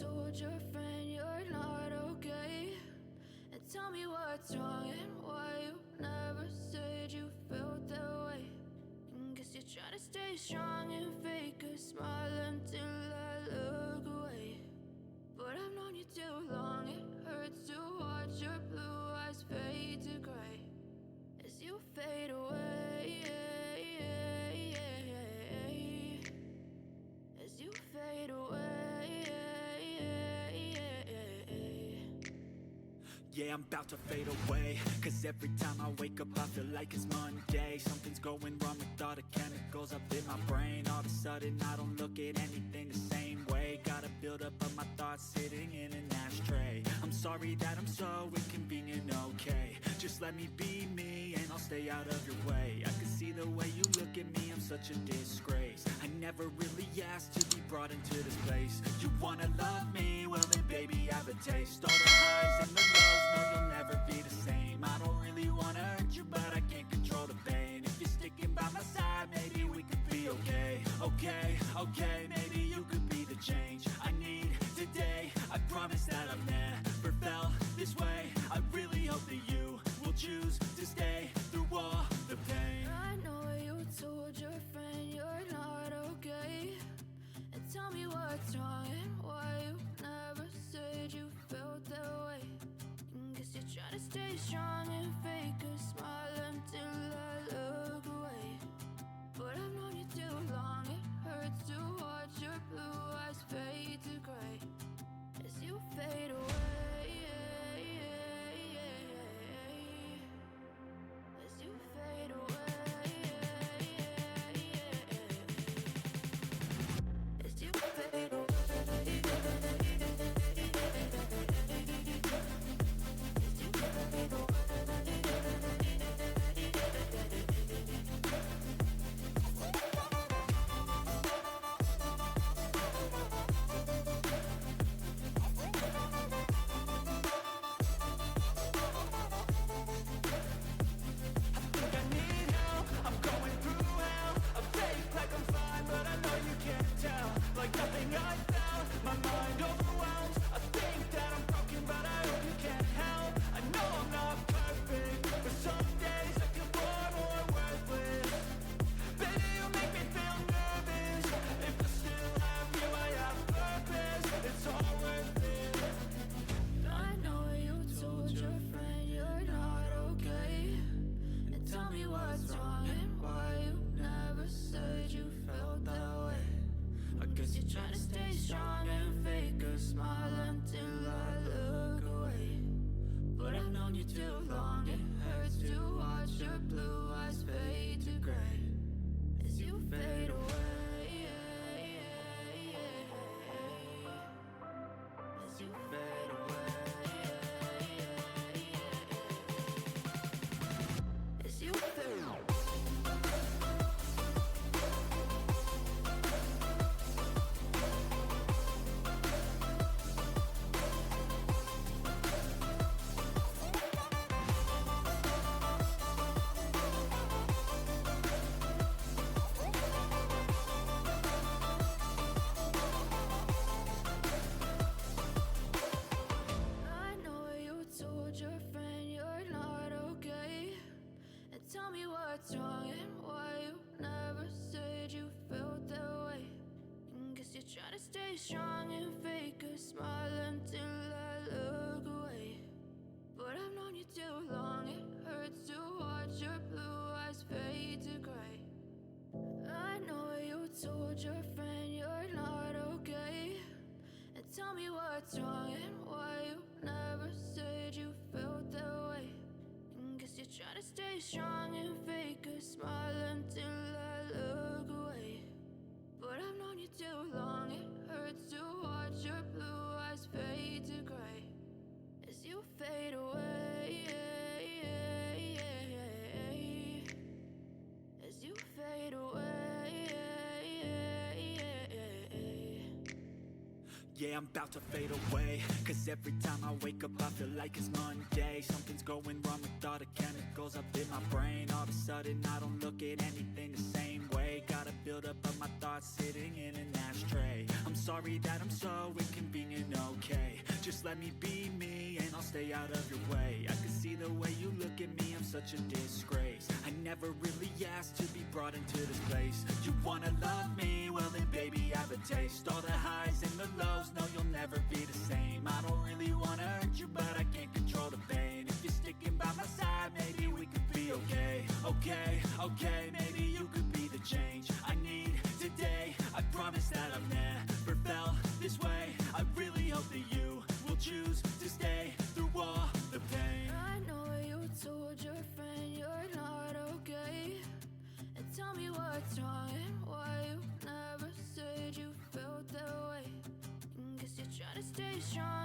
told your friend you're not okay, and tell me what's wrong and why you never said you felt that way. And guess you're trying to stay strong and fake a smile until I look away. But I've known you too long, it hurts to watch your blue eyes fade to gray as you fade away, as you fade away. Yeah, I'm about to fade away, cause every time I wake up I feel like it's Monday. Something's going wrong with all the chemicals up in my brain. All of a sudden I don't look at anything the same way. Gotta build up of my thoughts sitting in an ashtray. I'm sorry that I'm so inconvenient, okay. Just let me be me and I'll stay out of your way. I can see the way you look at me, I'm such a disgrace. I never really asked to be brought into this place. You wanna love me? Well then baby I have a taste. All the highs and the lows, no you'll never be the same. I don't really wanna hurt you but I can't control the pain. If you're sticking by my side maybe we could be okay. Okay, maybe you could be the change I need today. I promise that I've never felt this way. I really hope that you will choose to stay through all the pain. I know you told your friend you're not okay, and tell me what's wrong and why you never said you felt that way. And guess you're trying to stay strong and fake a smile until I look away. But I've known you too long, it hurts to watch your blue eyes fade to gray as you fade away, as you fade away, as you fade away. Trying to stay strong and fake a smile until I look away. But I've known you too long, it hurts to watch your blue eyes fade to gray as you fade away, as you fade away, as you fade away. Tell me what's wrong and why you never said you felt that way. And guess you're trying to stay strong and fake a smile until I look away. But I've known you too long, it hurts to watch your blue eyes fade to gray. I know you told your friend you're not okay, and tell me what's wrong and why you never said you felt that way. Guess you're trying to stay strong and fake a smile until I look away. But I've known you too long, it hurts to watch your blue eyes fade to gray as you fade away, as you fade away. Yeah, I'm about to fade away, cause every time I wake up I feel like it's Monday. Something's going wrong with all the chemicals up in my brain. All of a sudden I don't look at anything the same way. Gotta build up of my thoughts sitting in an ashtray. I'm sorry that I'm so inconvenient, Just let me be me and I'll stay out of your way. I can see the way you look at me, I'm such a disgrace. I never really asked to be brought into this place. You wanna love me? Well then baby, have a taste. All the highs and the lows, no you'll never be the same. I don't really wanna hurt you, but I can't control the pain. If you're sticking by my side, maybe we could be okay. Okay, okay, maybe you could be the change I need today. I promise that I've never felt this way. I really hope that you will choose to stay through all the pain. I know you told your friend you're not okay, and tell me what's wrong and why you never said you felt that way. And guess you're trying to stay strong